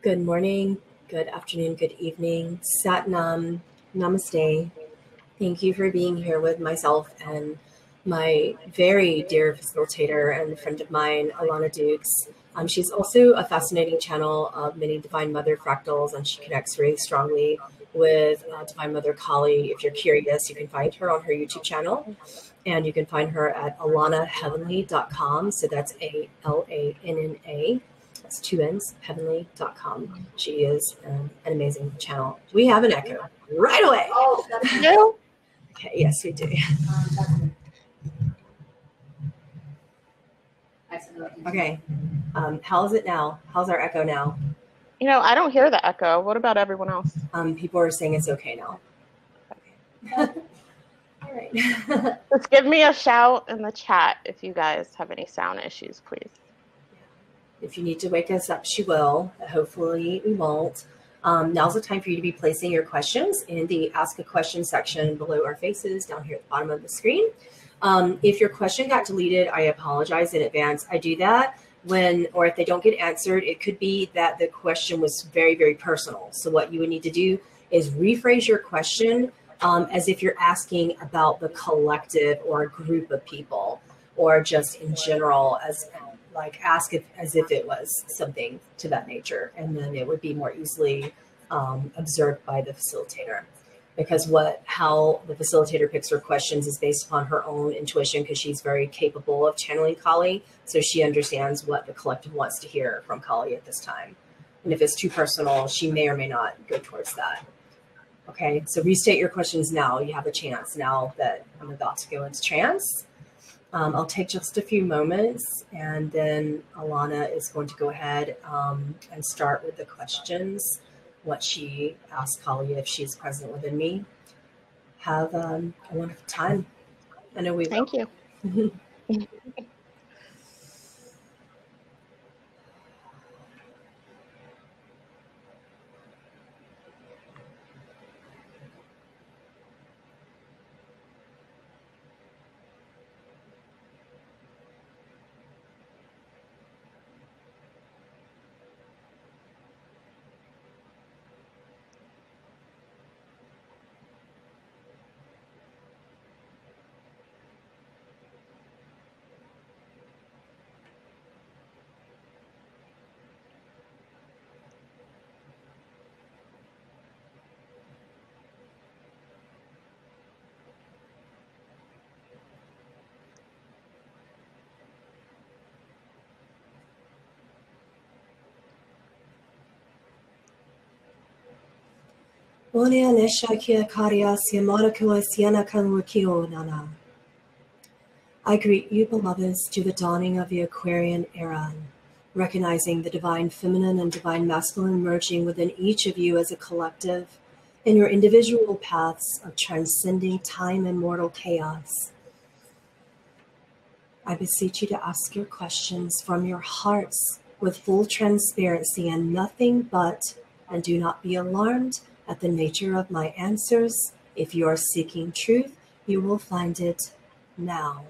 Good morning, good afternoon, good evening. Sat Nam, Namaste. Thank you for being here with myself and my very dear facilitator and friend of mine, Alanna Dukes. She's also a fascinating channel of many Divine Mother fractals, and she connects very strongly with Divine Mother Kali. If you're curious, you can find her on her YouTube channel, and you can find her at alannaheavenly.com. So that's ALANNA. That's 2 N's, heavenly.com. She is an amazing channel. We have an echo right away. Oh, that's new? Okay, yes, we do. Okay. How's it now? How's our echo now? You know, I don't hear the echo. What about everyone else? People are saying it's okay now. Okay. All right. Just give me a shout in the chat if you guys have any sound issues, please. If you need to wake us up, she will. Hopefully we won't. Now's the time for you to be placing your questions in the Ask a Question section below our faces down here at the bottom of the screen. If your question got deleted, I apologize in advance. I do that or if they don't get answered, it could be that the question was very, very personal. So what you would need to do is rephrase your question as if you're asking about the collective or a group of people, or just in general, ask it as if it was something to that nature, and then it would be more easily observed by the facilitator. Because how the facilitator picks her questions is based upon her own intuition, because she's very capable of channeling Kali, so she understands what the collective wants to hear from Kali at this time. And if it's too personal, she may or may not go towards that. Okay, so restate your questions now. You have a chance now that I'm about to go into trance. I'll take just a few moments, and then Alanna is going to go ahead and start with the questions, what she asked Kali if she's present within me. Have a wonderful time. I know we will. Thank you. I greet you, beloveds, to the dawning of the Aquarian era, recognizing the divine feminine and divine masculine merging within each of you as a collective in your individual paths of transcending time and mortal chaos. I beseech you to ask your questions from your hearts with full transparency and nothing but, and do not be alarmed at the nature of my answers. If you are seeking truth, you will find it now.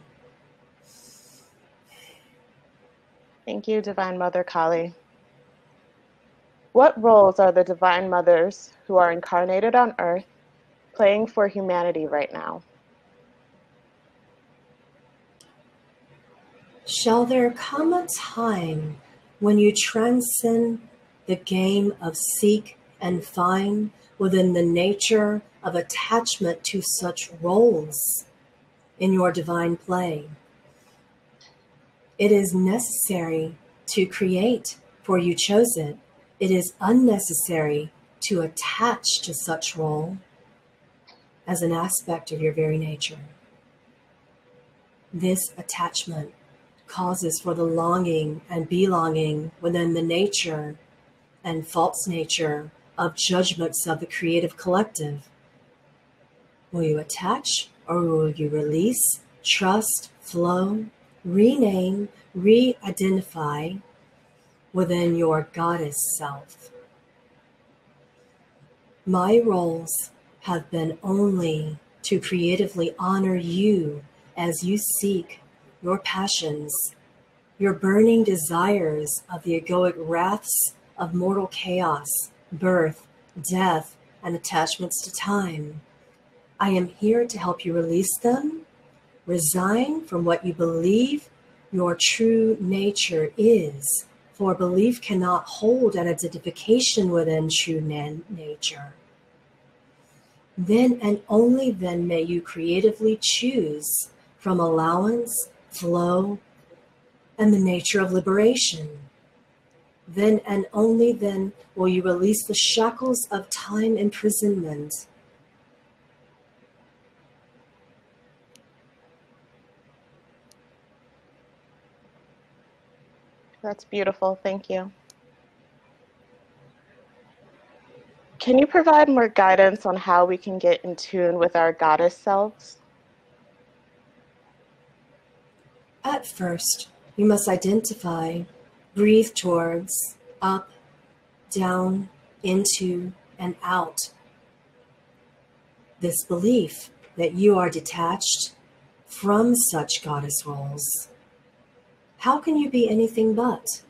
Thank you, Divine Mother Kali. What roles are the Divine Mothers who are incarnated on Earth playing for humanity right now? Shall there come a time when you transcend the game of seek and find within the nature of attachment to such roles in your divine play? It is necessary to create, for you chose it. It is unnecessary to attach to such role as an aspect of your very nature. This attachment causes for the longing and belonging within the nature and false nature of judgments of the creative collective. Will you attach, or will you release, trust, flow, rename, re-identify within your goddess self? My roles have been only to creatively honor you as you seek your passions, your burning desires of the egoic wraths of mortal chaos, birth, death, and attachments to time. I am here to help you release them, resign from what you believe your true nature is, for belief cannot hold an identification within true nature. Then and only then may you creatively choose from allowance, flow, and the nature of liberation. Then and only then will you release the shackles of time imprisonment. That's beautiful. Thank you. Can you provide more guidance on how we can get in tune with our goddess selves? At first, you must identify, breathe towards, up, down, into, and out. This belief that you are detached from such goddess roles. How can you be anything but?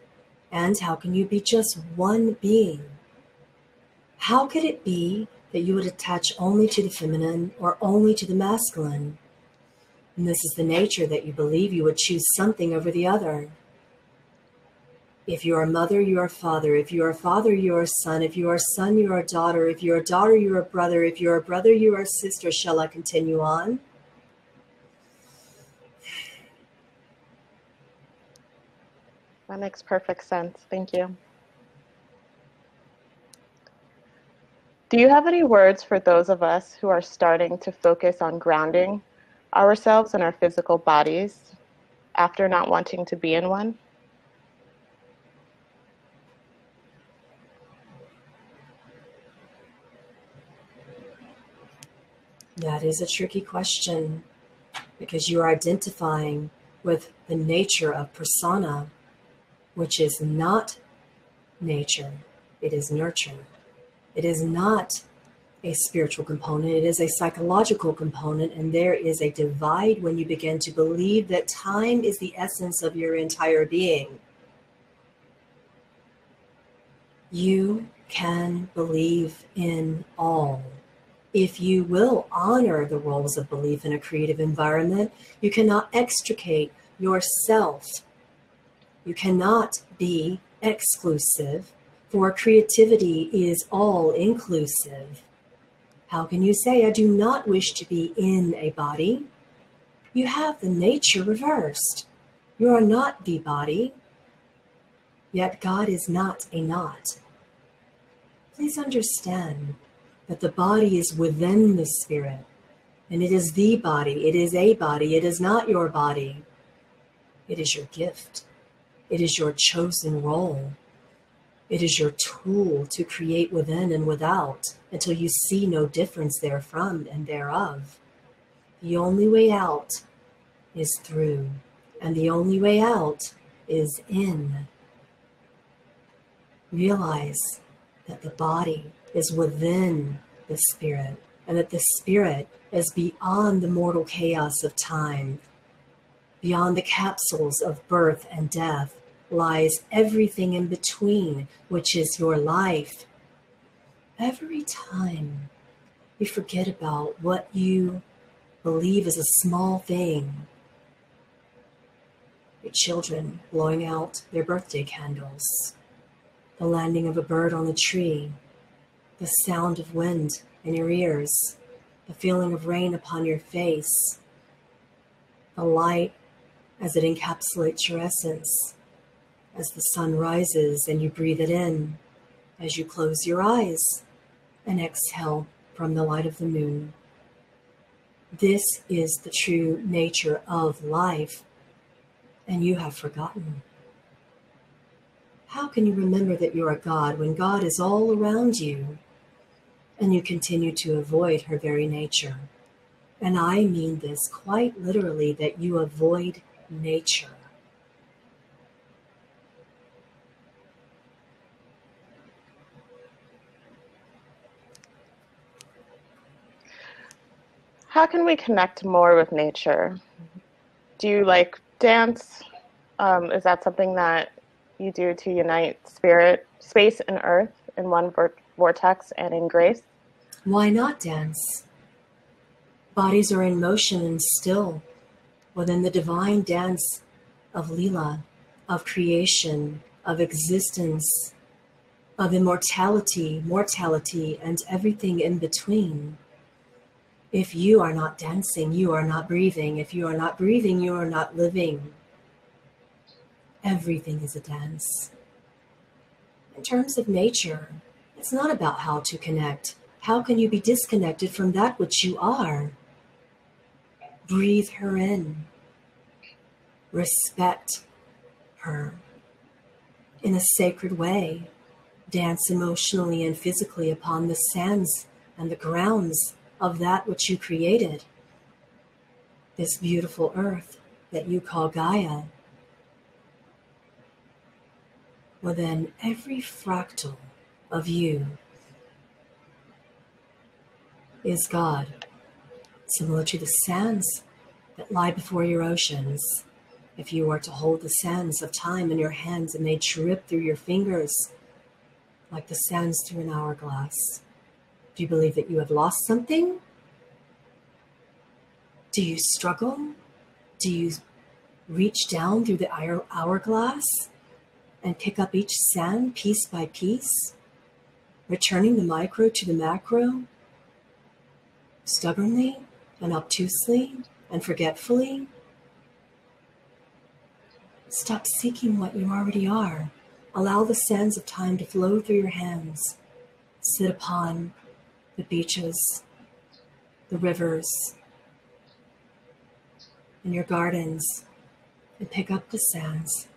And how can you be just one being? How could it be that you would attach only to the feminine or only to the masculine? And this is the nature that you believe you would choose something over the other. If you are a mother, you are a father. If you are a father, you are a son. If you are a son, you are a daughter. If you are a daughter, you are a brother. If you are a brother, you are a sister. Shall I continue on? That makes perfect sense. Thank you. Do you have any words for those of us who are starting to focus on grounding ourselves in our physical bodies after not wanting to be in one? That is a tricky question because you are identifying with the nature of persona, which is not nature, it is nurture. It is not a spiritual component, it is a psychological component, and there is a divide when you begin to believe that time is the essence of your entire being. You can believe in all. If you will honor the roles of belief in a creative environment, you cannot extricate yourself. You cannot be exclusive, for creativity is all inclusive. How can you say, I do not wish to be in a body? You have the nature reversed. You are not the body, yet God is not a not. Please understand that the body is within the spirit, and it is the body, it is a body, it is not your body. It is your gift. It is your chosen role. It is your tool to create within and without until you see no difference therefrom and thereof. The only way out is through, and the only way out is in. Realize that the body is within the spirit, and that the spirit is beyond the mortal chaos of time. Beyond the capsules of birth and death lies everything in between, which is your life. Every time you forget about what you believe is a small thing, your children blowing out their birthday candles, the landing of a bird on the tree, the sound of wind in your ears, the feeling of rain upon your face, the light as it encapsulates your essence, as the sun rises and you breathe it in, as you close your eyes and exhale from the light of the moon. This is the true nature of life, and you have forgotten. How can you remember that you're a God when God is all around you and you continue to avoid her very nature? And I mean this quite literally, that you avoid nature. How can we connect more with nature? Do you like dance? Is that something that you do to unite spirit, space, and earth in one vortex and in grace? Why not dance? Bodies are in motion and still within the divine dance of Leela, of creation, of existence, of immortality, mortality, and everything in between. If you are not dancing, you are not breathing. If you are not breathing, you are not living. Everything is a dance. In terms of nature, it's not about how to connect. How can you be disconnected from that which you are? Breathe her in. Respect her. In a sacred way, dance emotionally and physically upon the sands and the grounds of that which you created. This beautiful earth that you call Gaia. Within every fractal of you is God, similar to the sands that lie before your oceans. If you were to hold the sands of time in your hands and they drip through your fingers like the sands through an hourglass, do you believe that you have lost something? Do you struggle? Do you reach down through the hourglass and pick up each sand piece by piece, returning the micro to the macro, stubbornly and obtusely and forgetfully? Stop seeking what you already are. Allow the sands of time to flow through your hands. Sit upon the beaches, the rivers, in your gardens, and pick up the sands.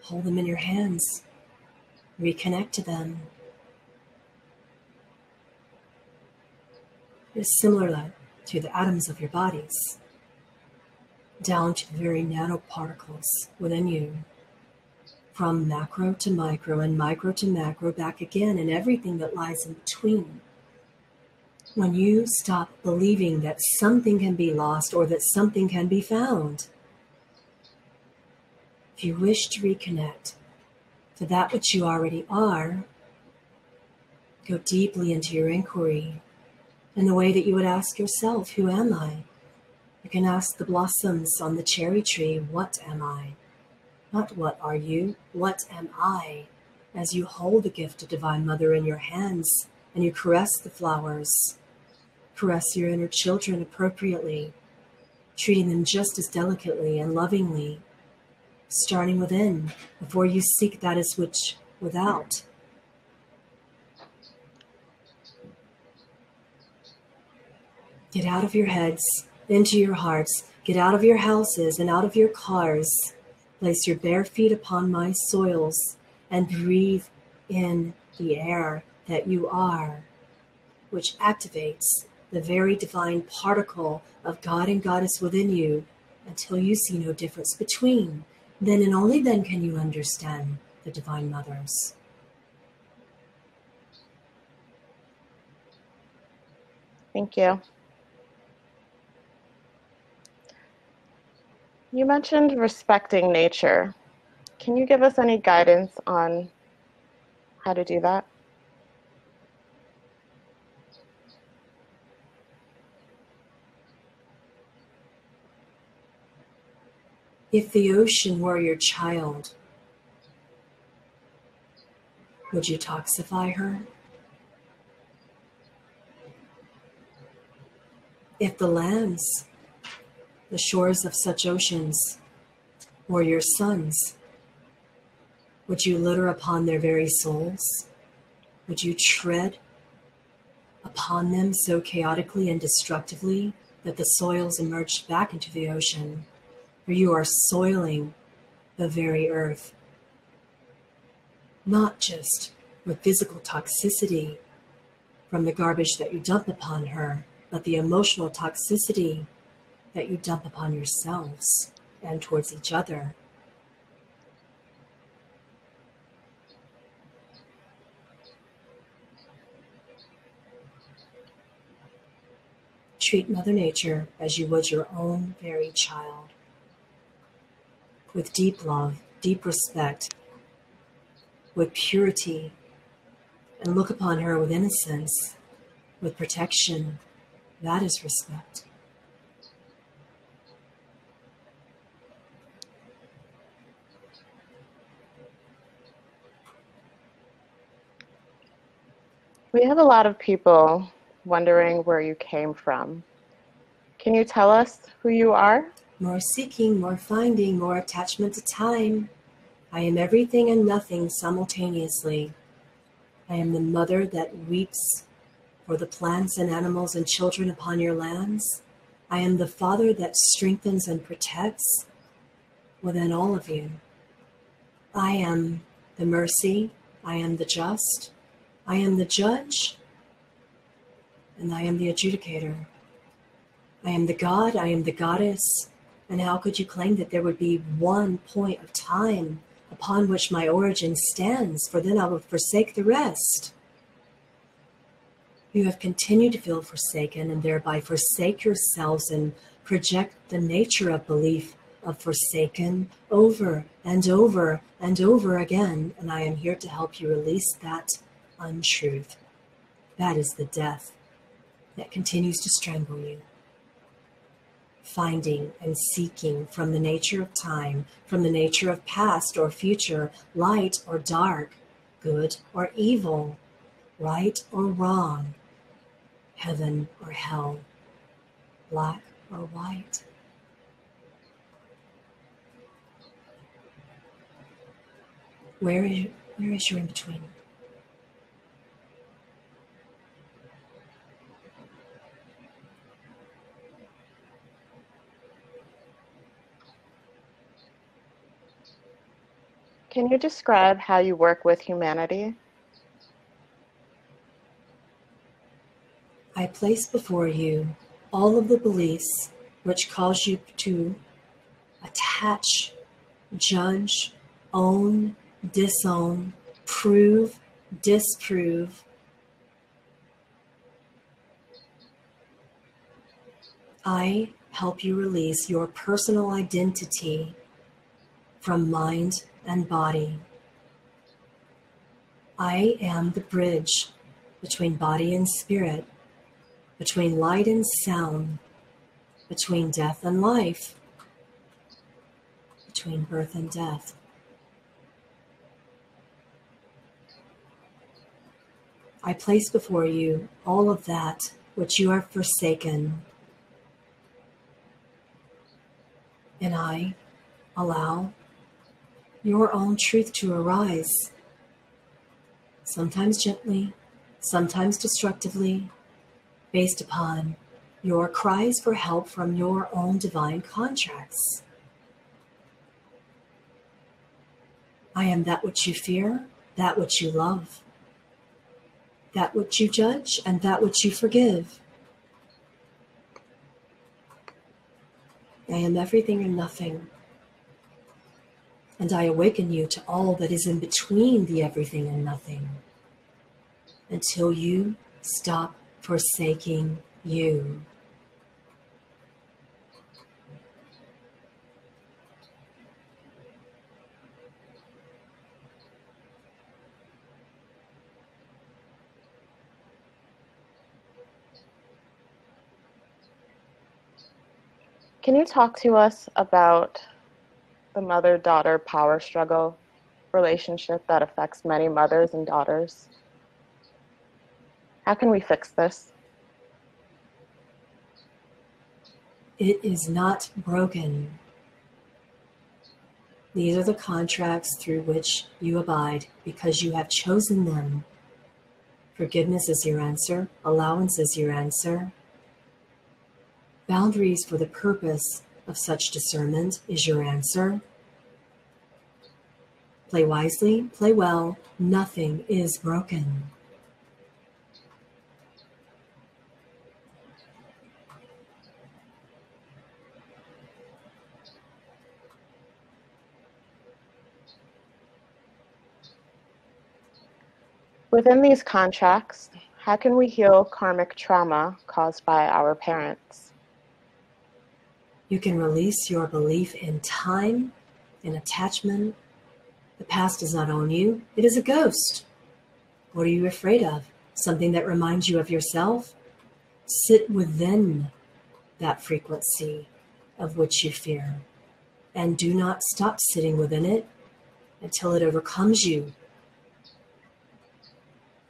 Hold them in your hands. Reconnect to them. It is similar to the atoms of your bodies, down to the very nanoparticles within you, from macro to micro and micro to macro, back again, and everything that lies in between. When you stop believing that something can be lost or that something can be found, if you wish to reconnect to that which you already are, go deeply into your inquiry in the way that you would ask yourself, who am I? You can ask the blossoms on the cherry tree, what am I? Not what are you, what am I? As you hold the gift of Divine Mother in your hands and you caress the flowers, caress your inner children appropriately, treating them just as delicately and lovingly, starting within before you seek that is which without. Get out of your heads, into your hearts. Get out of your houses and out of your cars. Place your bare feet upon my soils and breathe in the air that you are, which activates the very divine particle of God and Goddess within you until you see no difference between. Then and only then can you understand the Divine Mothers. Thank you. You mentioned respecting nature. Can you give us any guidance on how to do that? If the ocean were your child, would you toxify her? If the lands, the shores of such oceans, were your sons, would you litter upon their very souls? Would you tread upon them so chaotically and destructively that the soils emerged back into the ocean, where you are soiling the very earth, not just with physical toxicity from the garbage that you dump upon her, but the emotional toxicity that you dump upon yourselves and towards each other. Treat Mother Nature as you would your own very child, with deep love, deep respect, with purity, and look upon her with innocence, with protection. That is respect. We have a lot of people wondering where you came from. Can you tell us who you are? More seeking, more finding, more attachment to time. I am everything and nothing simultaneously. I am the mother that weeps for the plants and animals and children upon your lands. I am the father that strengthens and protects within all of you. I am the mercy. I am the just. I am the judge. And I am the adjudicator. I am the God. I am the goddess. And how could you claim that there would be one point of time upon which my origin stands, for then I will forsake the rest? You have continued to feel forsaken and thereby forsake yourselves and project the nature of belief of forsaken over and over and over again. And I am here to help you release that untruth. That is the death that continues to strangle you. Finding and seeking from the nature of time, from the nature of past or future, light or dark, good or evil, right or wrong, heaven or hell, black or white. Where is your in-between? Can you describe how you work with humanity? I place before you all of the beliefs which cause you to attach, judge, own, disown, prove, disprove. I help you release your personal identity from mind and body. I am the bridge between body and spirit, between light and sound, between death and life, between birth and death. I place before you all of that which you have forsaken, and I allow your own truth to arise, sometimes gently, sometimes destructively, based upon your cries for help from your own divine contracts. I am that which you fear, that which you love, that which you judge, and that which you forgive. I am everything and nothing. And I awaken you to all that is in between the everything and nothing, until you stop forsaking you. Can you talk to us about the mother-daughter power struggle relationship that affects many mothers and daughters? How can we fix this? It is not broken. These are the contracts through which you abide because you have chosen them. Forgiveness is your answer. Allowance is your answer. Boundaries for the purpose of such discernment is your answer. Play wisely, play well. Nothing is broken. Within these contracts, how can we heal karmic trauma caused by our parents? You can release your belief in time, in attachment, The past does not own you. It is a ghost. What are you afraid of? Something that reminds you of yourself? Sit within that frequency of which you fear, and do not stop sitting within it until it overcomes you,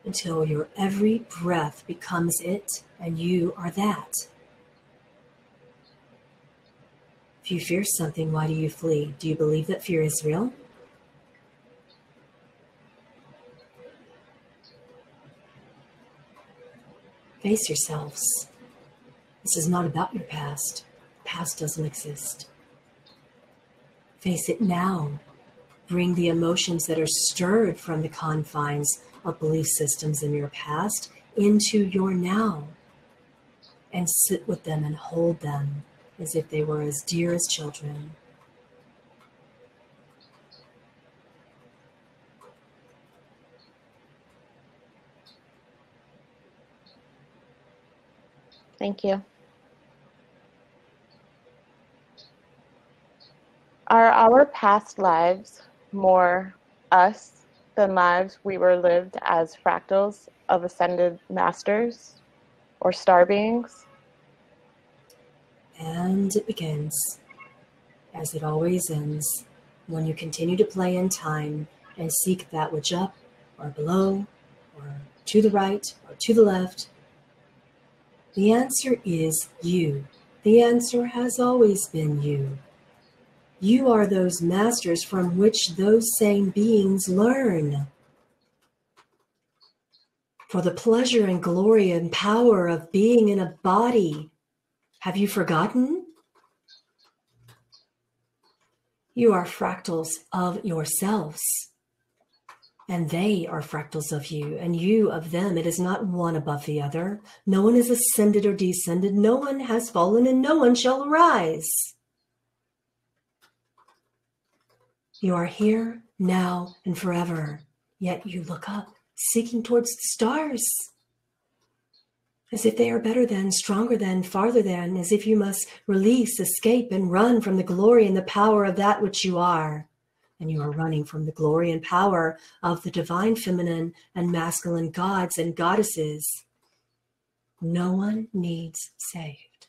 until your every breath becomes it and you are that. If you fear something, why do you flee? Do you believe that fear is real? Face yourselves. This is not about your past. The past doesn't exist. Face it now. Bring the emotions that are stirred from the confines of belief systems in your past into your now, and sit with them and hold them as if they were as dear as children. Thank you. Are our past lives more us than lives we were lived as fractals of ascended masters or star beings? And it begins, as it always ends, when you continue to play in time and seek that which up or below or to the right or to the left. The answer is you. The answer has always been you. You are those masters from which those same beings learn. For the pleasure and glory and power of being in a body, have you forgotten? You are fractals of yourselves, and they are fractals of you, and you of them. It is not one above the other. No one is ascended or descended. No one has fallen, and no one shall arise. You are here, now, and forever, yet you look up, seeking towards the stars, as if they are better than, stronger than, farther than, as if you must release, escape, and run from the glory and the power of that which you are. And you are running from the glory and power of the divine feminine and masculine gods and goddesses. No one needs saved.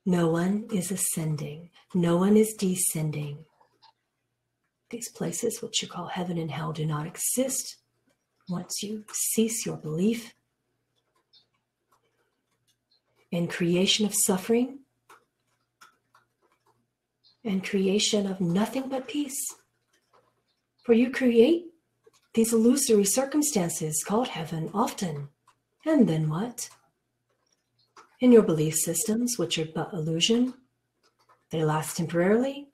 No one is ascending. No one is descending. These places which you call heaven and hell do not exist once you cease your belief in creation of suffering and creation of nothing but peace. For you create these illusory circumstances called heaven often. And then what? In your belief systems, which are but illusion, they last temporarily.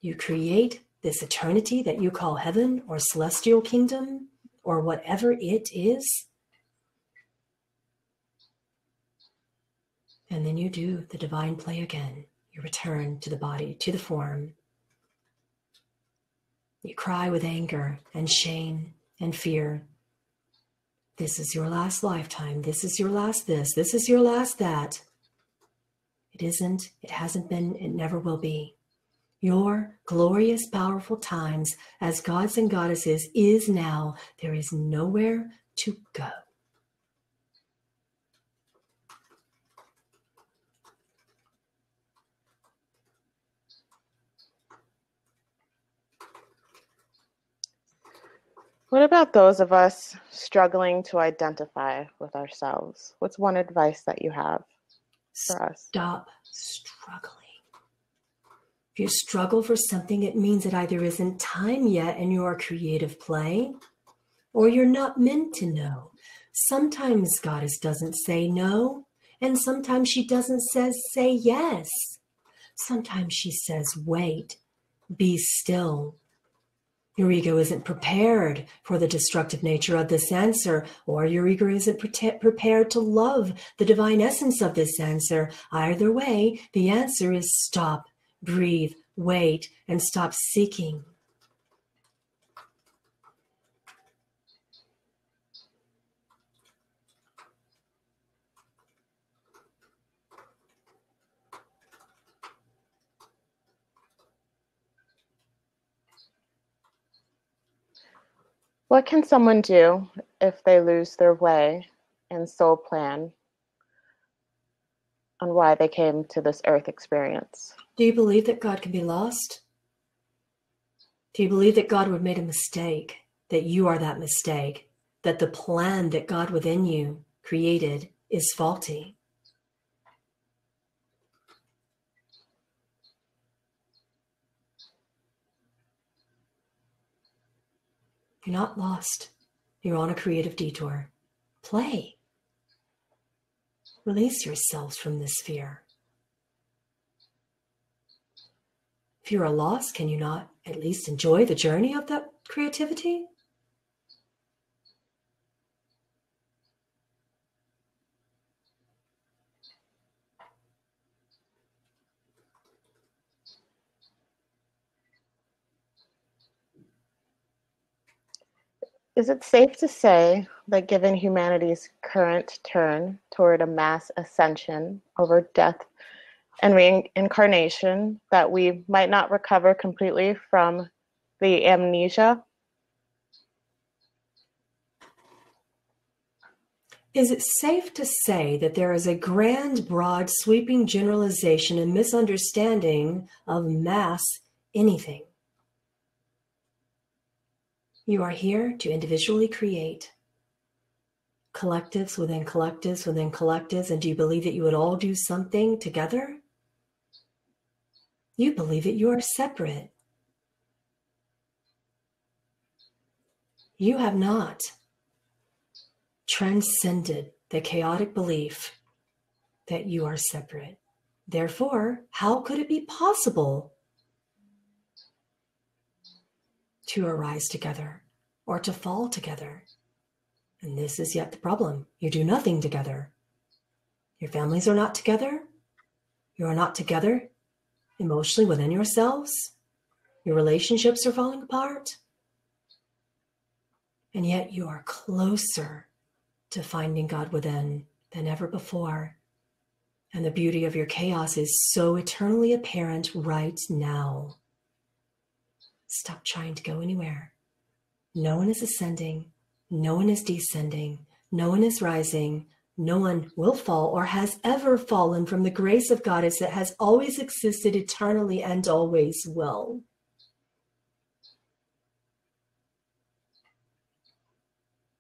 You create this eternity that you call heaven or celestial kingdom or whatever it is. And then you do the divine play again. You return to the body, to the form. You cry with anger and shame and fear. This is your last lifetime. This is your last this. This is your last that. It isn't, it hasn't been, it never will be. Your glorious, powerful times as gods and goddesses is now. There is nowhere to go. What about those of us struggling to identify with ourselves? What's one advice that you have for us? Stop struggling. If you struggle for something, it means it either isn't time yet in your creative play, or you're not meant to know. Sometimes Goddess doesn't say no, and sometimes she doesn't say yes. Sometimes she says, wait, be still. Your ego isn't prepared for the destructive nature of this answer, or your ego isn't prepared to love the divine essence of this answer. Either way, the answer is stop, breathe, wait, and stop seeking. What can someone do if they lose their way and soul plan on why they came to this earth experience? Do you believe that God can be lost? Do you believe that God would have made a mistake, that you are that mistake, that the plan that God within you created is faulty? You're not lost. You're on a creative detour. Play. Release yourselves from this fear. If you are lost, can you not at least enjoy the journey of that creativity? Is it safe to say that given humanity's current turn toward a mass ascension over death and reincarnation, that we might not recover completely from the amnesia? Is it safe to say that there is a grand, broad, sweeping generalization and misunderstanding of mass anything? You are here to individually create collectives within collectives within collectives, and do you believe that you would all do something together? You believe that you are separate. You have not transcended the chaotic belief that you are separate. Therefore, how could it be possible to arise together or to fall together? And this is yet the problem. You do nothing together. Your families are not together. You are not together emotionally within yourselves. Your relationships are falling apart. And yet you are closer to finding God within than ever before. And the beauty of your chaos is so eternally apparent right now. Stop trying to go anywhere. No one is ascending. No one is descending. No one is rising. No one will fall or has ever fallen from the grace of God as it has always existed eternally and always will.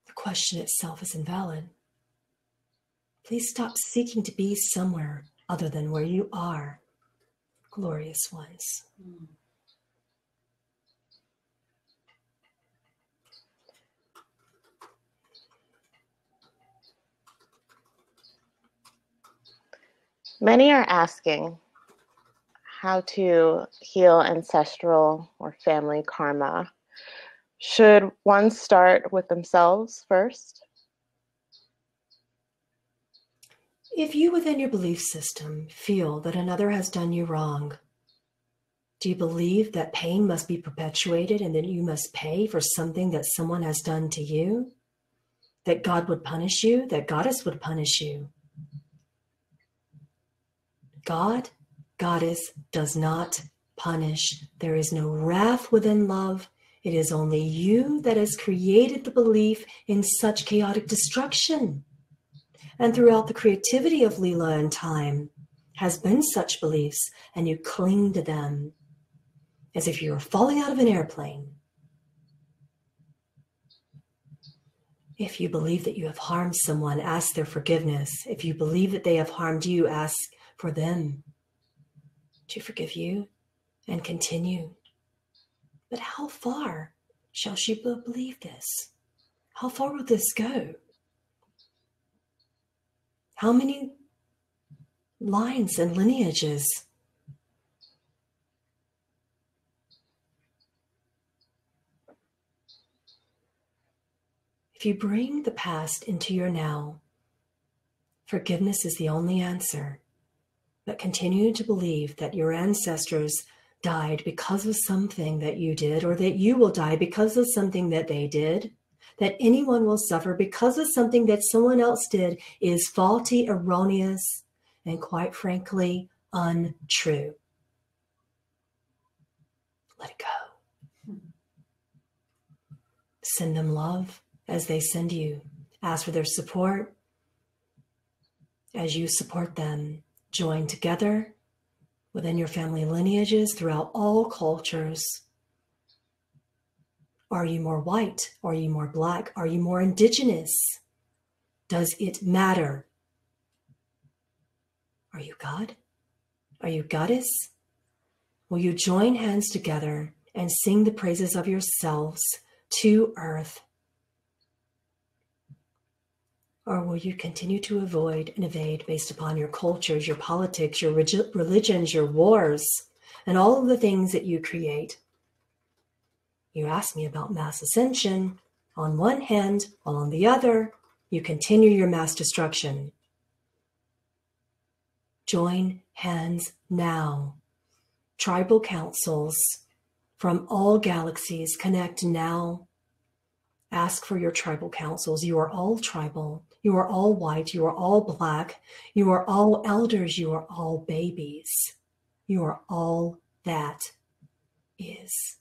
The question itself is invalid. Please stop seeking to be somewhere other than where you are, glorious ones. Many are asking how to heal ancestral or family karma. Should one start with themselves first? If you within your belief system feel that another has done you wrong, do you believe that pain must be perpetuated and that you must pay for something that someone has done to you? That God would punish you? That Goddess would punish you? God, Goddess does not punish. There is no wrath within love. It is only you that has created the belief in such chaotic destruction. And throughout the creativity of Leela and time has been such beliefs, and you cling to them as if you were falling out of an airplane. If you believe that you have harmed someone, ask their forgiveness. If you believe that they have harmed you, ask for them to forgive you and continue. But how far shall she believe this? How far will this go? How many lines and lineages? If you bring the past into your now, forgiveness is the only answer. But continue to believe that your ancestors died because of something that you did, or that you will die because of something that they did, that anyone will suffer because of something that someone else did, is faulty, erroneous, and quite frankly, untrue. Let it go. Send them love as they send you. Ask for their support as you support them. Join together within your family lineages throughout all cultures. Are you more white? Are you more black? Are you more indigenous? Does it matter? Are you God? Are you goddess? Will you join hands together and sing the praises of yourselves to earth? Or will you continue to avoid and evade based upon your cultures, your politics, your religions, your wars, and all of the things that you create? You asked me about mass ascension on one hand, while on the other, you continue your mass destruction. Join hands now. Tribal councils from all galaxies connect now. Ask for your tribal councils. You are all tribal. You are all white. You are all black. You are all elders. You are all babies. You are all that is.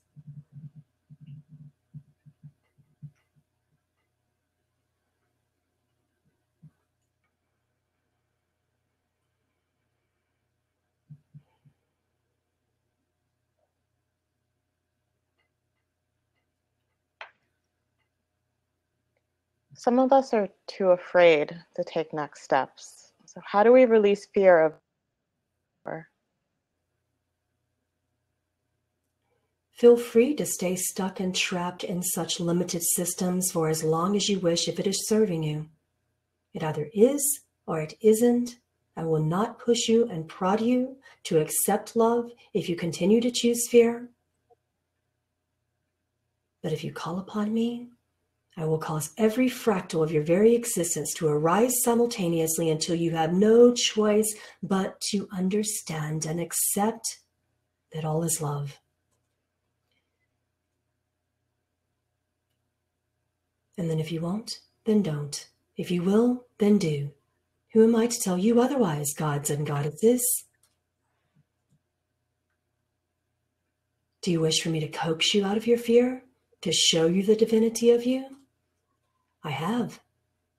Some of us are too afraid to take next steps. So how do we release fear of? Feel free to stay stuck and trapped in such limited systems for as long as you wish if it is serving you. It either is or it isn't. I will not push you and prod you to accept love if you continue to choose fear. But if you call upon me, I will cause every fractal of your very existence to arise simultaneously until you have no choice but to understand and accept that all is love. And then if you won't, then don't. If you will, then do. Who am I to tell you otherwise, gods and goddesses? Do you wish for me to coax you out of your fear? To show you the divinity of you? I have,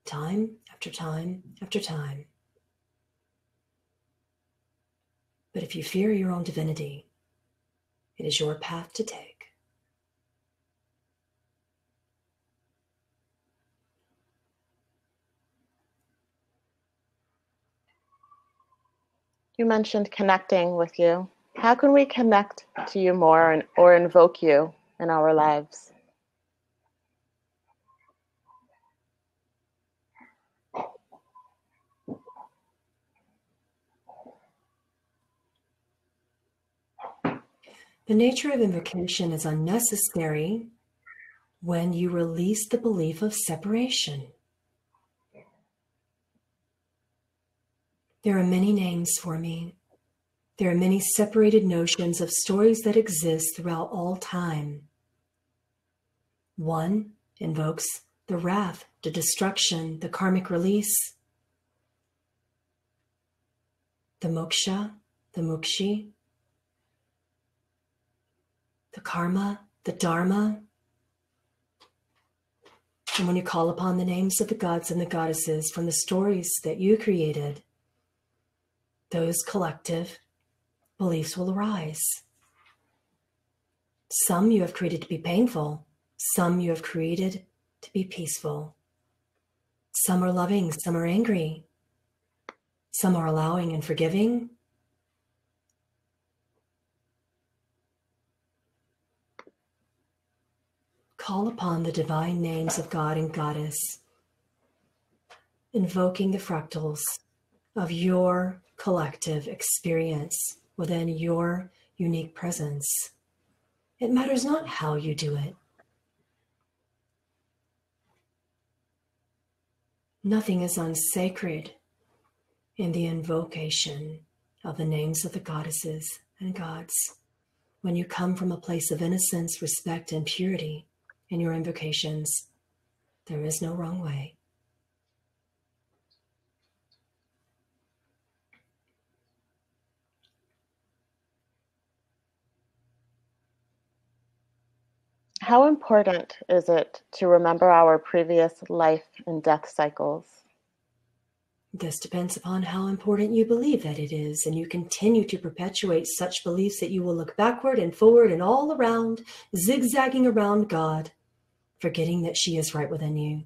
time after time after time. But if you fear your own divinity, it is your path to take. You mentioned connecting with you. How can we connect to you more or invoke you in our lives? The nature of invocation is unnecessary when you release the belief of separation. There are many names for me. There are many separated notions of stories that exist throughout all time. One invokes the wrath, the destruction, the karmic release, the moksha, the mukshi, the karma, the dharma. And when you call upon the names of the gods and the goddesses from the stories that you created, those collective beliefs will arise. Some you have created to be painful. Some you have created to be peaceful. Some are loving, some are angry. Some are allowing and forgiving. Call upon the divine names of God and Goddess, invoking the fractals of your collective experience within your unique presence. It matters not how you do it. Nothing is unsacred in the invocation of the names of the goddesses and gods. When you come from a place of innocence, respect, and purity in your invocations, there is no wrong way. How important is it to remember our previous life and death cycles? This depends upon how important you believe that it is, and you continue to perpetuate such beliefs that you will look backward and forward and all around, zigzagging around God, forgetting that she is right within you,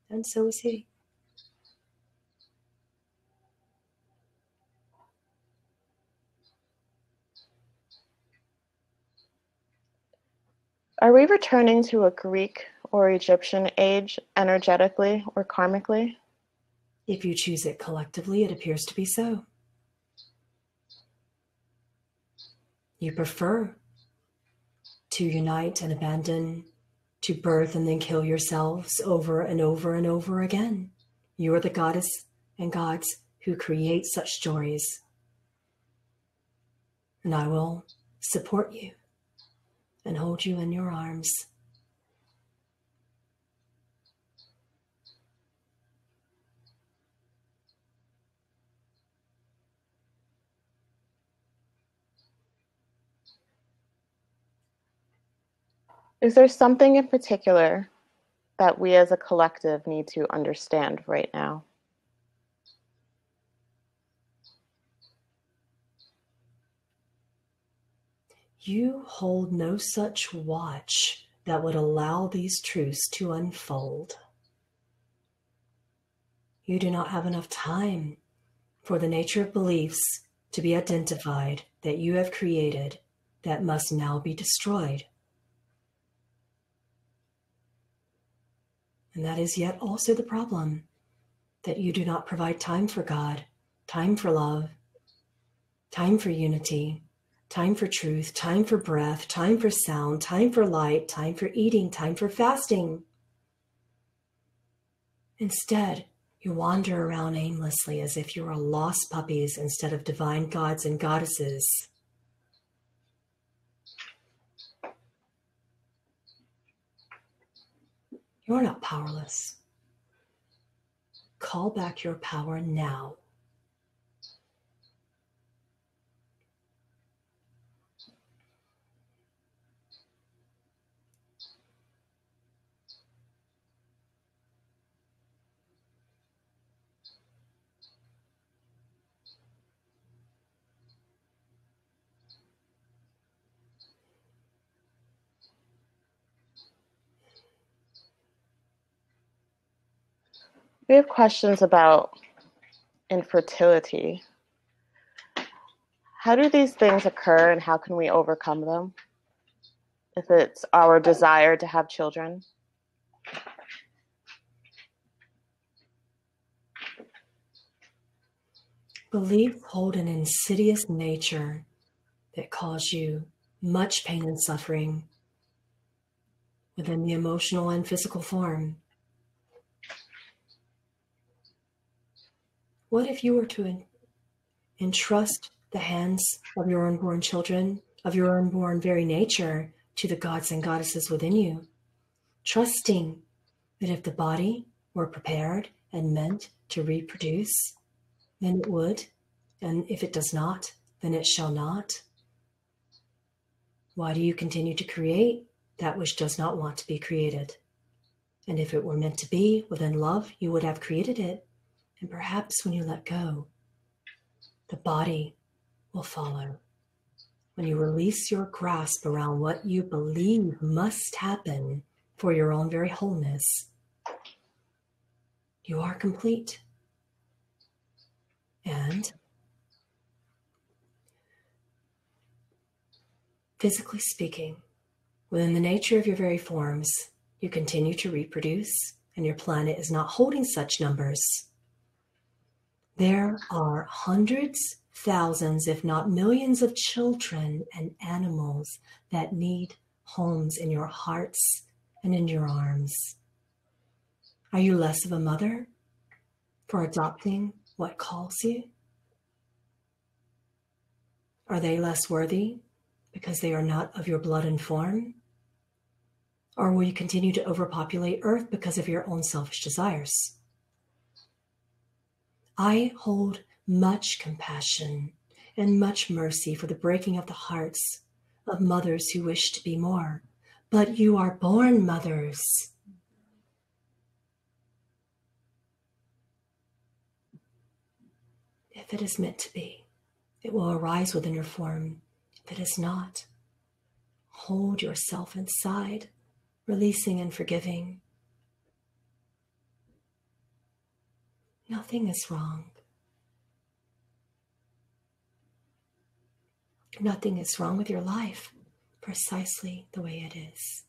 and so is he. Are we returning to a Greek or Egyptian age energetically or karmically? If you choose it collectively, it appears to be so. You prefer to unite and abandon, to birth and then kill yourselves over and over and over again. You are the goddess and gods who create such stories. And I will support you and hold you in your arms. Is there something in particular that we as a collective need to understand right now? You hold no such watch that would allow these truths to unfold. You do not have enough time for the nature of beliefs to be identified that you have created that must now be destroyed. And that is yet also the problem, that you do not provide time for God, time for love, time for unity, time for truth, time for breath, time for sound, time for light, time for eating, time for fasting. Instead, you wander around aimlessly as if you are lost puppies instead of divine gods and goddesses. You are not powerless. Call back your power now. We have questions about infertility. How do these things occur and how can we overcome them? If it's our desire to have children. Beliefs hold an insidious nature that cause you much pain and suffering within the emotional and physical form. What if you were to entrust the hands of your unborn children, of your unborn very nature, to the gods and goddesses within you, trusting that if the body were prepared and meant to reproduce, then it would, and if it does not, then it shall not? Why do you continue to create that which does not want to be created? And if it were meant to be within love, you would have created it. And perhaps when you let go, the body will follow. When you release your grasp around what you believe must happen for your own very wholeness, you are complete. And physically speaking, within the nature of your very forms, you continue to reproduce, and your planet is not holding such numbers. There are hundreds, thousands, if not millions of children and animals that need homes in your hearts and in your arms. Are you less of a mother for adopting what calls you? Are they less worthy because they are not of your blood and form? Or will you continue to overpopulate Earth because of your own selfish desires? I hold much compassion and much mercy for the breaking of the hearts of mothers who wish to be more, But you are born mothers. If it is meant to be, it will arise within your form. If it is not, hold yourself inside, releasing and forgiving. Nothing is wrong. Nothing is wrong with your life, precisely the way it is.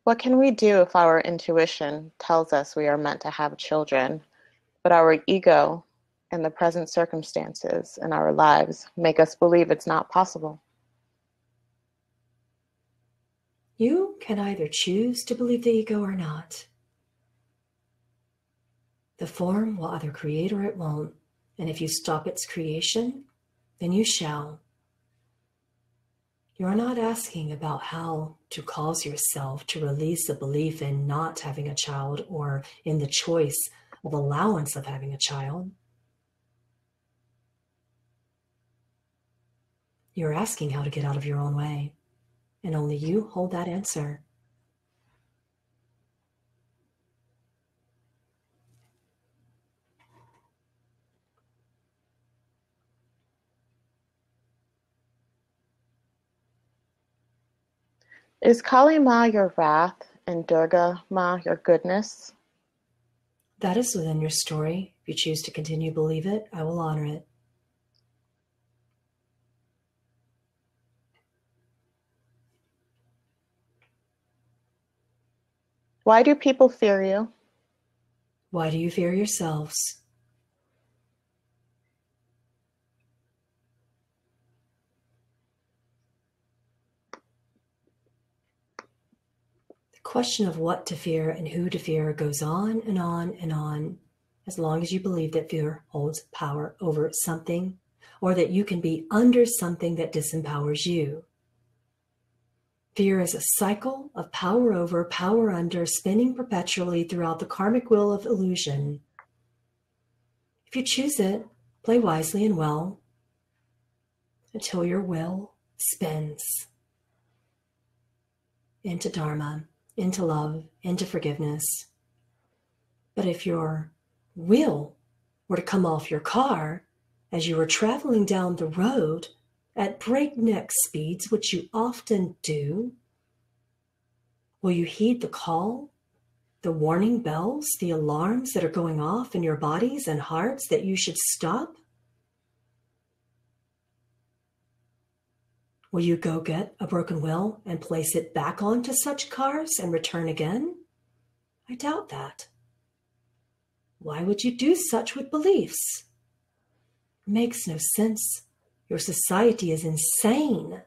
What can we do if our intuition tells us we are meant to have children, but our ego and the present circumstances in our lives make us believe it's not possible? You can either choose to believe the ego or not. The form will either create or it won't. And if you stop its creation, then you shall. You're not asking about how to cause yourself to release the belief in not having a child or in the choice of allowance of having a child. You're asking how to get out of your own way, and only you hold that answer. Is Kali Ma your wrath and Durga Ma your goodness? That is within your story. If you choose to continue to believe it, I will honor it. Why do people fear you? Why do you fear yourselves? The question of what to fear and who to fear goes on and on and on, as long as you believe that fear holds power over something, or that you can be under something that disempowers you. Fear is a cycle of power over, power under, spinning perpetually throughout the karmic wheel of illusion. If you choose it, play wisely and well until your will spins into dharma, into love, into forgiveness. But if your will were to come off your car as you were traveling down the road at breakneck speeds, which you often do, will you heed the call, the warning bells, the alarms that are going off in your bodies and hearts that you should stop? Will you go get a broken will and place it back onto such cars and return again? I doubt that. Why would you do such with beliefs? It makes no sense. Your society is insane.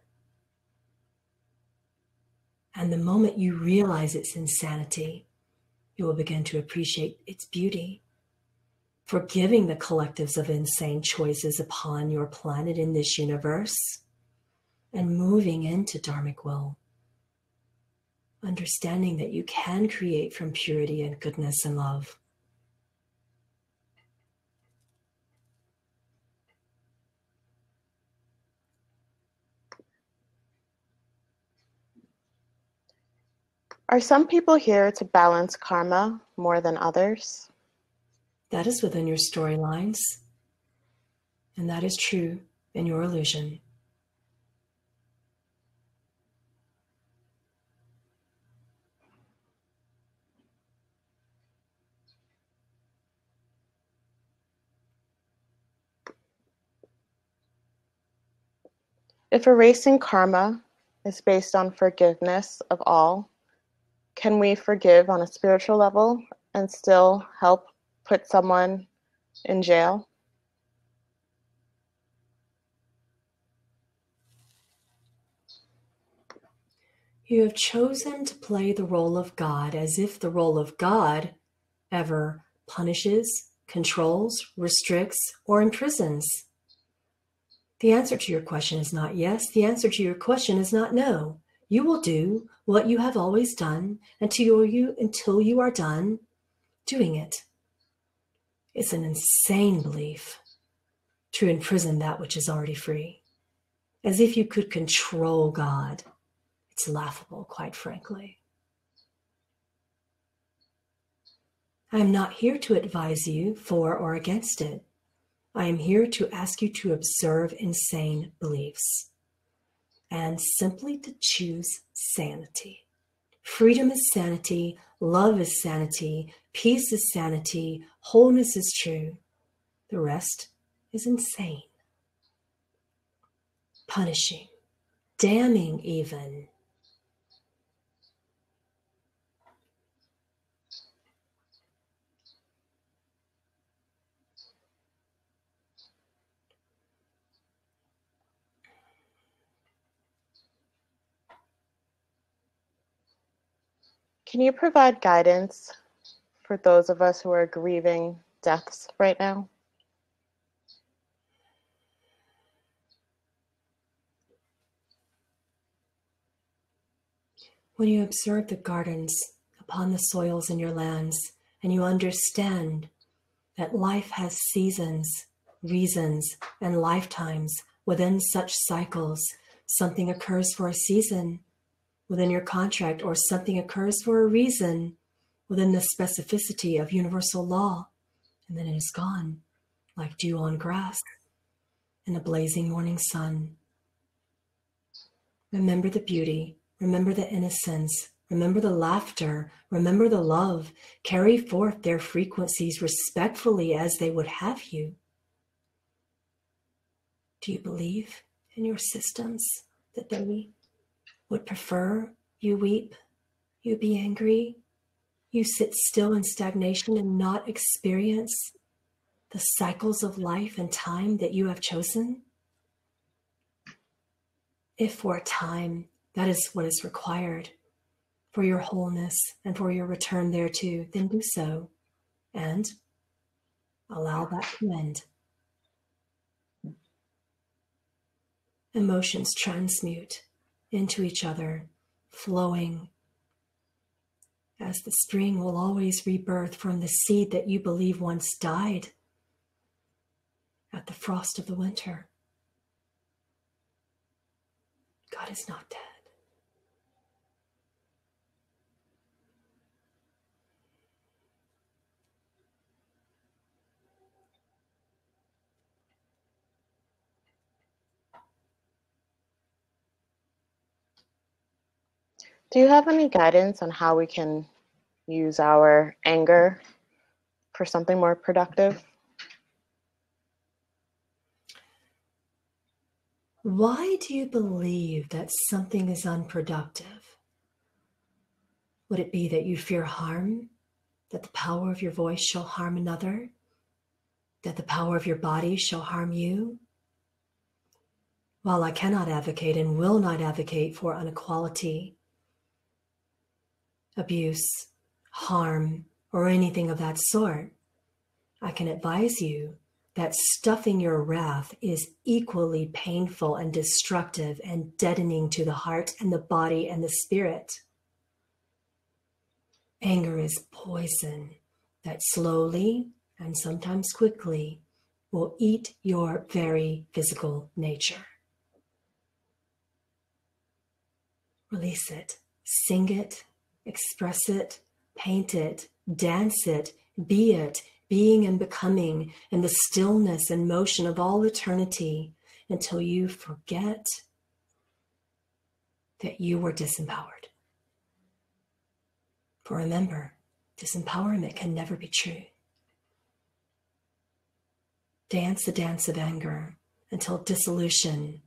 And the moment you realize its insanity, you will begin to appreciate its beauty. Forgiving the collectives of insane choices upon your planet in this universe, and moving into dharmic will. Understanding that you can create from purity and goodness and love. Are some people here to balance karma more than others? That is within your storylines, and that is true in your illusion. If erasing karma is based on forgiveness of all, can we forgive on a spiritual level and still help put someone in jail? You have chosen to play the role of God as if the role of God ever punishes, controls, restricts, or imprisons. The answer to your question is not yes. The answer to your question is not no. You will do what you have always done until you are done doing it. It's an insane belief to imprison that which is already free, as if you could control God. It's laughable, quite frankly. I am not here to advise you for or against it. I am here to ask you to observe insane beliefs and simply to choose sanity. Freedom is sanity, love is sanity, peace is sanity, wholeness is true. The rest is insane, punishing, damning even. Can you provide guidance for those of us who are grieving deaths right now? When you observe the gardens upon the soils in your lands, and you understand that life has seasons, reasons, and lifetimes within such cycles, something occurs for a season within your contract, or something occurs for a reason within the specificity of universal law, and then it is gone, like dew on grass in a blazing morning sun. Remember the beauty, remember the innocence, remember the laughter, remember the love. Carry forth their frequencies respectfully as they would have you. Do you believe in your systems that they would prefer you weep, you be angry, you sit still in stagnation and not experience the cycles of life and time that you have chosen? If for a time that is what is required for your wholeness and for your return thereto, then do so and allow that to end. Emotions transmute into each other, flowing, as the spring will always rebirth from the seed that you believe once died at the frost of the winter. God is not dead. Do you have any guidance on how we can use our anger for something more productive? Why do you believe that something is unproductive? Would it be that you fear harm, that the power of your voice shall harm another, that the power of your body shall harm you? While I cannot advocate and will not advocate for inequality, abuse, harm, or anything of that sort, I can advise you that stuffing your wrath is equally painful and destructive and deadening to the heart and the body and the spirit. Anger is poison that slowly and sometimes quickly will eat your very physical nature. Release it, sing it, express it, paint it, dance it, be it, being and becoming in the stillness and motion of all eternity until you forget that you were disempowered. For remember, disempowerment can never be true. Dance the dance of anger until dissolution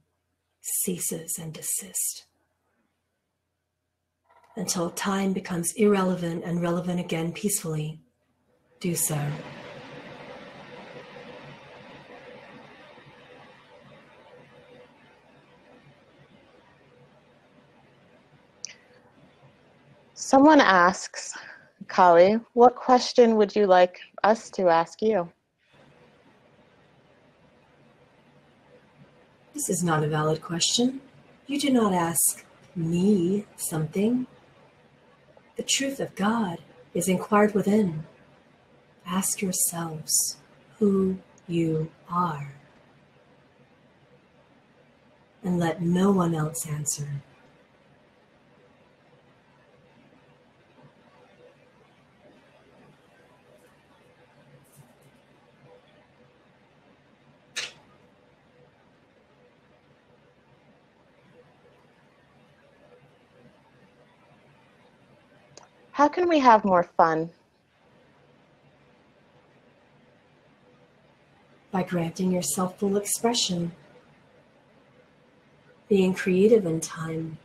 ceases and desists. Until time becomes irrelevant and relevant again peacefully. Do so. Someone asks, Kali, what question would you like us to ask you? This is not a valid question. You do not ask me something. The truth of God is inquired within. Ask yourselves who you are. And let no one else answer. How can we have more fun? By granting yourself full expression, being creative in time.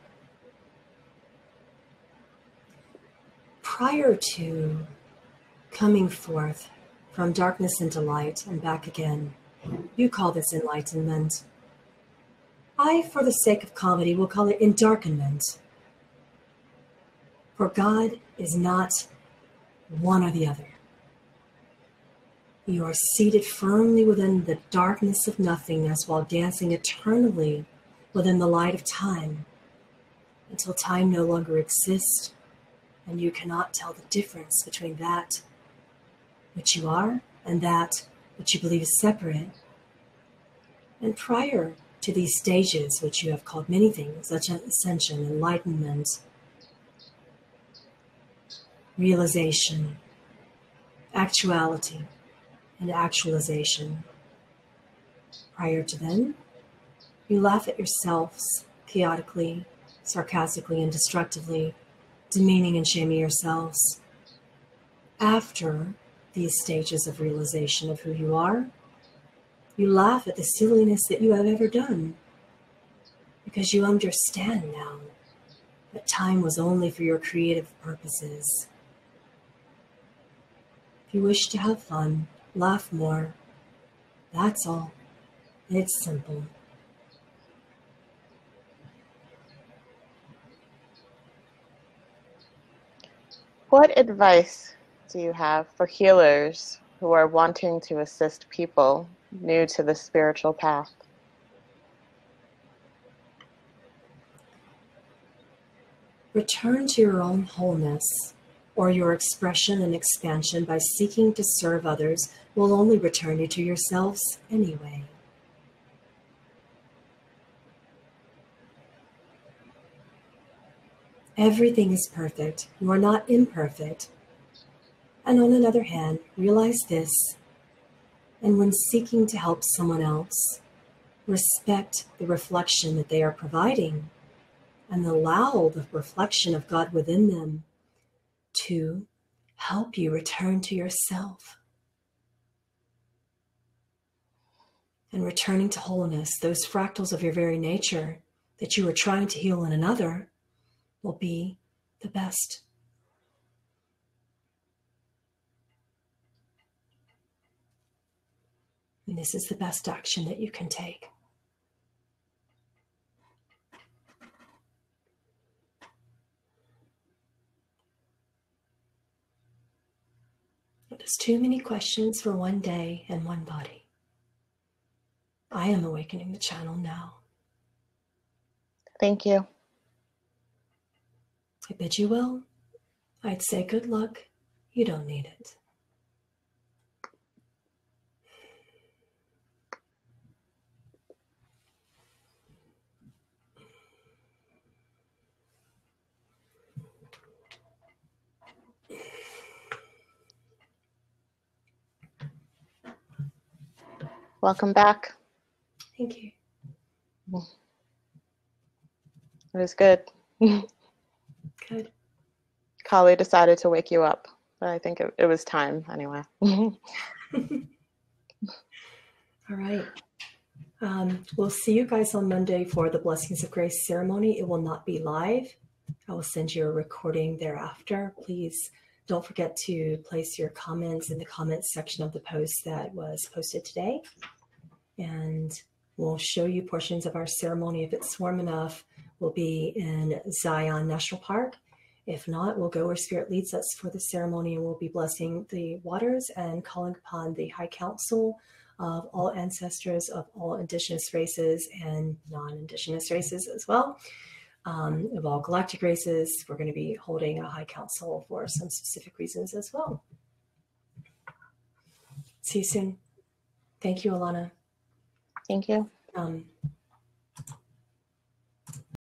Prior to coming forth from darkness into light and back again, you call this enlightenment. I, for the sake of comedy, will call it endarkenment. For God is not one or the other. You are seated firmly within the darkness of nothingness while dancing eternally within the light of time until time no longer exists and you cannot tell the difference between that which you are and that which you believe is separate. And prior to these stages, which you have called many things, such as ascension, enlightenment, realization, actuality, and actualization. Prior to then, you laugh at yourselves chaotically, sarcastically, and destructively, demeaning and shaming yourselves. After these stages of realization of who you are, you laugh at the silliness that you have ever done, because you understand now that time was only for your creative purposes. If you wish to have fun, laugh more. That's all. It's simple. What advice do you have for healers who are wanting to assist people new to the spiritual path? Return to your own wholeness, or your expression and expansion by seeking to serve others will only return you to yourselves anyway. Everything is perfect. You are not imperfect. And on another hand, realize this, and when seeking to help someone else, respect the reflection that they are providing and allow the reflection of God within them to help you return to yourself. And returning to wholeness, those fractals of your very nature that you are trying to heal in another will be the best. And this is the best action that you can take. There's too many questions for one day and one body. I am awakening the channel now. Thank you. I bid you well. I'd say good luck. You don't need it. Welcome back. Thank you. It was good. Good. Kali decided to wake you up, but I think it was time anyway. All right. We'll see you guys on Monday for the Blessings of Grace ceremony. It will not be live. I will send you a recording thereafter. Please don't forget to place your comments in the comments section of the post that was posted today. And we'll show you portions of our ceremony. If it's warm enough, we'll be in Zion National Park. If not, we'll go where Spirit leads us for the ceremony, and we'll be blessing the waters and calling upon the High Council of all ancestors of all indigenous races and non-indigenous races as well, of all galactic races. We're going to be holding a High Council for some specific reasons as well. See you soon. Thank you, Alanna. Thank you.